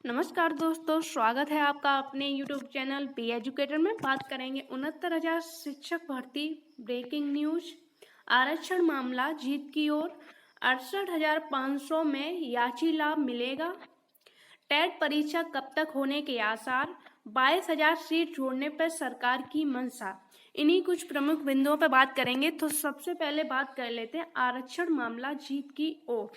नमस्कार दोस्तों, स्वागत है आपका अपने YouTube चैनल पी एजुकेटर में। बात करेंगे 69,000 शिक्षक भर्ती ब्रेकिंग न्यूज। आरक्षण मामला जीत की ओर। 68,500 में याची लाभ मिलेगा। टेट परीक्षा कब तक होने के आसार। 22,000 सीट जोड़ने पर सरकार की मंशा। इन्हीं कुछ प्रमुख बिंदुओं पर बात करेंगे। तो सबसे पहले बात कर लेते हैं आरक्षण मामला जीत की ओर।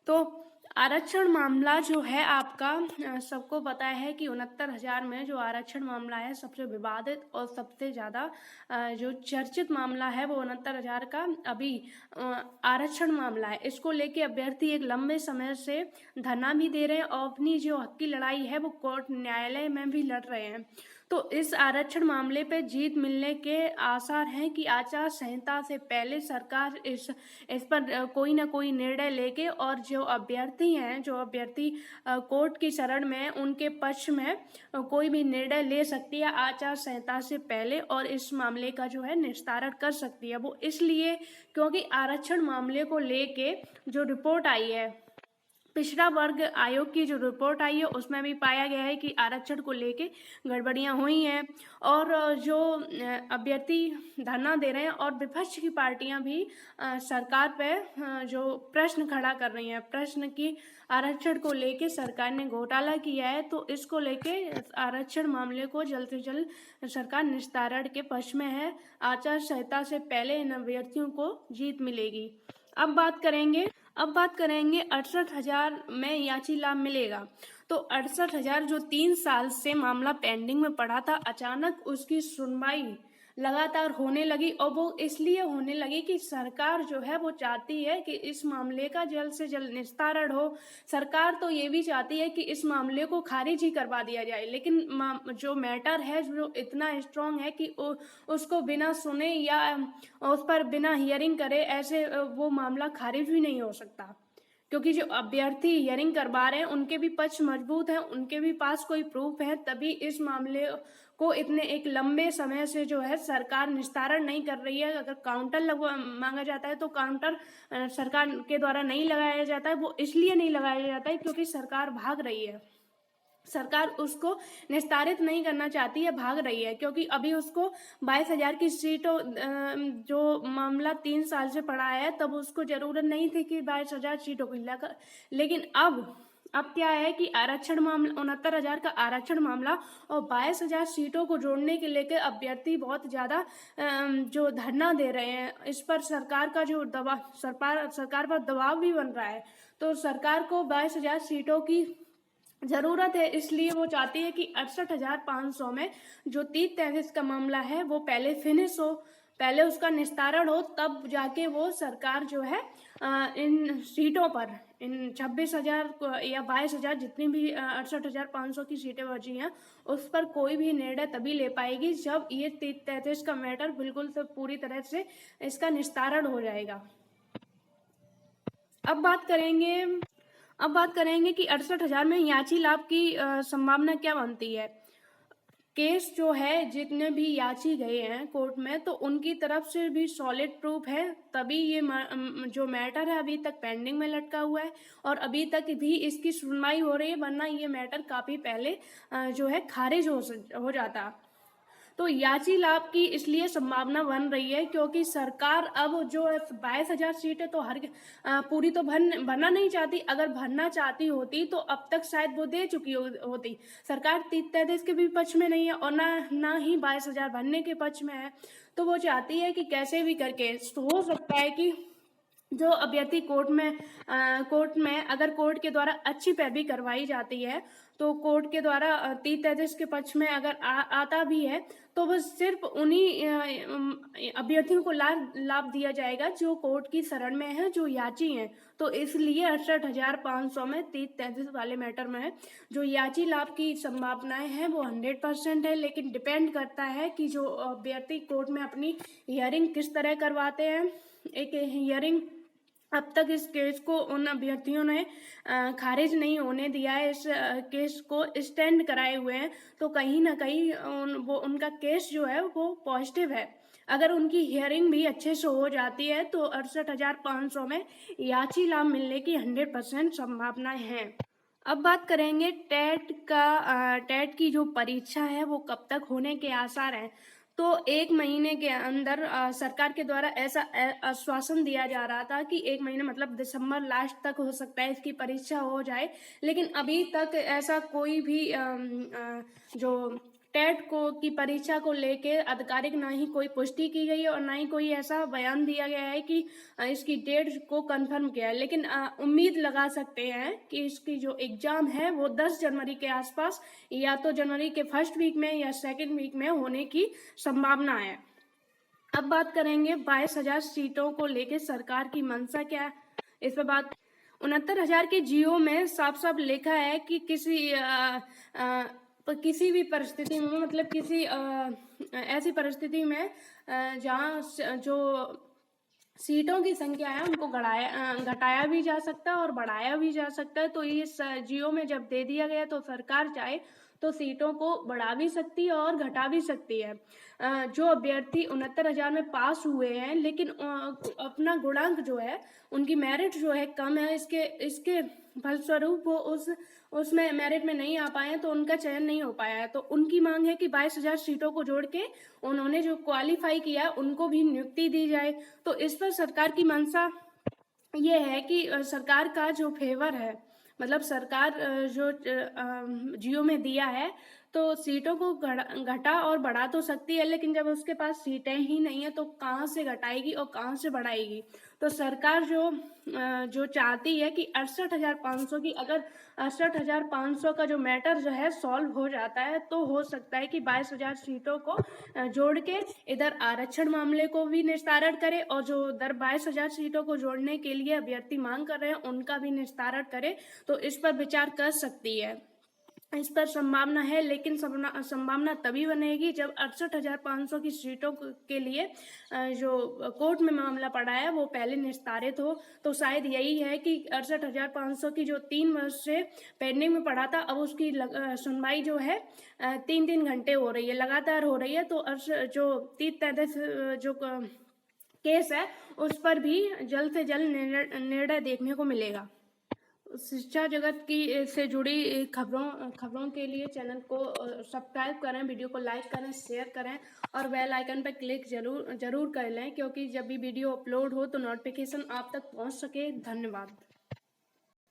तो आरक्षण मामला जो है आपका सबको पता है कि 69,000 में जो आरक्षण मामला है सबसे विवादित और सबसे ज़्यादा जो चर्चित मामला है वो 69,000 का अभी आरक्षण मामला है। इसको लेके अभ्यर्थी एक लंबे समय से धरना भी दे रहे हैं और अपनी जो हक की लड़ाई है वो कोर्ट न्यायालय में भी लड़ रहे हैं। तो इस आरक्षण मामले पे जीत मिलने के आसार हैं कि आचार संहिता से पहले सरकार इस पर कोई ना कोई निर्णय लेके और जो अभ्यर्थी कोर्ट की शरण में उनके पक्ष में कोई भी निर्णय ले सकती है आचार संहिता से पहले और इस मामले का जो है निस्तारण कर सकती है। वो इसलिए क्योंकि आरक्षण मामले को लेके जो रिपोर्ट आई है, पिछड़ा वर्ग आयोग की जो रिपोर्ट आई है उसमें भी पाया गया है कि आरक्षण को लेके गड़बड़ियां हुई हैं और जो अभ्यर्थी धरना दे रहे हैं और विपक्ष की पार्टियां भी सरकार पे जो प्रश्न खड़ा कर रही हैं, प्रश्न की आरक्षण को लेके सरकार ने घोटाला किया है, तो इसको लेके आरक्षण मामले को जल्द से जल्द सरकार निस्तारण के पक्ष में है। आचार संहिता से पहले इन अभ्यर्थियों को जीत मिलेगी। अब बात करेंगे 68,000 में याची लाभ मिलेगा। तो 68,000 जो 3 साल से मामला पेंडिंग में पड़ा था, अचानक उसकी सुनवाई लगातार होने लगी और वो इसलिए होने लगी कि सरकार जो है वो चाहती है कि इस मामले का जल्द से जल्द निस्तारण हो। सरकार तो ये भी चाहती है कि इस मामले को खारिज ही करवा दिया जाए, लेकिन जो मैटर है जो इतना स्ट्रांग है कि उसको बिना सुने या उस पर बिना हियरिंग करे ऐसे वो मामला खारिज भी नहीं हो सकता, क्योंकि जो अभ्यर्थी हियरिंग करवा रहे हैं उनके भी पक्ष मजबूत हैं, उनके भी पास कोई प्रूफ है, तभी इस मामले को इतने एक लंबे समय से जो है सरकार निस्तारण नहीं कर रही है। अगर काउंटर मांगा जाता है तो काउंटर सरकार के द्वारा नहीं लगाया जाता है। वो इसलिए नहीं लगाया जाता है क्योंकि सरकार भाग रही है, सरकार उसको निस्तारित नहीं करना चाहती है, भाग रही है, क्योंकि अभी उसको 22,000 की सीटों जो मामला 3 साल से पड़ा है तब उसको जरूरत नहीं थी कि 22,000 सीटों की लगा, लेकिन अब क्या है कि आरक्षण मामला 69,000 का आरक्षण मामला और 22,000 सीटों को जोड़ने के लेकर अभ्यर्थी बहुत ज्यादा जो धरना दे रहे हैं। इस पर सरकार का जो दबाव सरकार पर दबाव भी बन रहा है। तो सरकार को 22,000 सीटों की जरूरत है, इसलिए वो चाहती है कि 68,500 में जो 30-33 का मामला है वो पहले फिनिश हो, पहले उसका निस्तारण हो, तब जाके वो सरकार जो है इन सीटों पर इन 26,000 या 22,000 जितनी भी 68,500 की सीटें बची हैं उस पर कोई भी निर्णय तभी ले पाएगी जब ये 30-33 का मैटर बिल्कुल से पूरी तरह से इसका निस्तारण हो जाएगा। अब बात करेंगे कि 68,000 में याची लाभ की संभावना क्या बनती है। केस जो है जितने भी याची गए हैं कोर्ट में तो उनकी तरफ से भी सॉलिड प्रूफ है, तभी ये जो मैटर है अभी तक पेंडिंग में लटका हुआ है और अभी तक भी इसकी सुनवाई हो रही है, वरना ये मैटर काफी पहले जो है खारिज हो जाता। तो याची लाभ की इसलिए संभावना बन रही है क्योंकि सरकार अब जो 22,000 सीटें तो पूरी तो भरना नहीं चाहती। अगर भरना चाहती होती तो अब तक शायद वो दे चुकी होती। सरकार 33 के भी पक्ष में नहीं है और ना ही 22,000 भरने के पक्ष में है। तो वो चाहती है कि कैसे भी करके हो सकता है कि जो अभ्यर्थी कोर्ट में अगर कोर्ट के द्वारा अच्छी पैरवी करवाई जाती है तो कोर्ट के द्वारा 30-33 के पक्ष में अगर आता भी है तो वो सिर्फ उन्हीं अभ्यर्थियों को लाभ दिया जाएगा जो कोर्ट की शरण में है, जो याची हैं। तो इसलिए 68,500 में 30-33 वाले मैटर में जो याची लाभ की संभावनाएं हैं वो 100% है, लेकिन डिपेंड करता है कि जो अभ्यर्थी कोर्ट में अपनी हियरिंग किस तरह करवाते हैं। एक हियरिंग अब तक इस केस को उन अभ्यर्थियों ने खारिज नहीं होने दिया है, इस केस को स्टैंड कराए हुए हैं, तो कहीं ना कहीं उनका केस जो है वो पॉजिटिव है। अगर उनकी हियरिंग भी अच्छे से हो जाती है तो 68,500 में याची लाभ मिलने की 100% संभावनाएं हैं। अब बात करेंगे टेट की जो परीक्षा है वो कब तक होने के आसार हैं। तो 1 महीने के अंदर सरकार के द्वारा ऐसा आश्वासन दिया जा रहा था कि 1 महीने मतलब दिसंबर लास्ट तक हो सकता है इसकी परीक्षा हो जाए, लेकिन अभी तक ऐसा कोई भी जो टेट को की परीक्षा को लेके आधिकारिक ना ही कोई पुष्टि की गई है और ना ही कोई ऐसा बयान दिया गया है कि इसकी डेट को कंफर्म किया है। लेकिन उम्मीद लगा सकते हैं कि इसकी जो एग्ज़ाम है वो 10 जनवरी के आसपास या तो जनवरी के फर्स्ट वीक में या सेकेंड वीक में होने की संभावना है। अब बात करेंगे 22,000 सीटों को लेके सरकार की मंशा क्या है, इस पर बात। 69,000 के जीओ में साफ साफ लिखा है कि किसी भी परिस्थिति में मतलब किसी ऐसी परिस्थिति में जहाँ जो सीटों की संख्या है उनको घटाया भी जा सकता है और बढ़ाया भी जा सकता है। तो इस जियो में जब दे दिया गया तो सरकार चाहे तो सीटों को बढ़ा भी सकती है और घटा भी सकती है। जो अभ्यर्थी 69,000 में पास हुए हैं लेकिन अपना गुणांक जो है उनकी मेरिट जो है कम है, इसके फलस्वरूप वो उसमें मेरिट में नहीं आ पाए हैं तो उनका चयन नहीं हो पाया है। तो उनकी मांग है कि 22,000 सीटों को जोड़ के उन्होंने जो क्वालिफाई किया है उनको भी नियुक्ति दी जाए। तो इस पर सरकार की मंशा ये है कि सरकार का जो फेवर है मतलब सरकार जो जियो में दिया है तो सीटों को घटा और बढ़ा तो सकती है, लेकिन जब उसके पास सीटें ही नहीं है तो कहाँ से घटाएगी और कहाँ से बढ़ाएगी। तो सरकार जो चाहती है कि 68,500 की अगर 68,500 का जो मैटर जो है सॉल्व हो जाता है तो हो सकता है कि 22,000 सीटों को जोड़ के इधर आरक्षण मामले को भी निस्तारण करे और जो इधर 22,000 सीटों को जोड़ने के लिए अभ्यर्थी मांग कर रहे हैं उनका भी निस्तारण करे। तो इस पर विचार कर सकती है, इस पर संभावना है, लेकिन संभावना तभी बनेगी जब 68,500 की सीटों के लिए जो कोर्ट में मामला पड़ा है वो पहले निस्तारित हो। तो शायद यही है कि 68,500 की जो 3 वर्ष से पेंडिंग में पड़ा था अब उसकी सुनवाई जो है 3-3 घंटे हो रही है, लगातार हो रही है। तो जो 30-33 जो केस है उस पर भी जल्द से जल्द निर्णय देखने को मिलेगा। शिक्षा जगत की से जुड़ी खबरों के लिए चैनल को सब्सक्राइब करें, वीडियो को लाइक करें, शेयर करें और बेल आइकन पर क्लिक जरूर कर लें, क्योंकि जब भी वीडियो अपलोड हो तो नोटिफिकेशन आप तक पहुंच सके। धन्यवाद।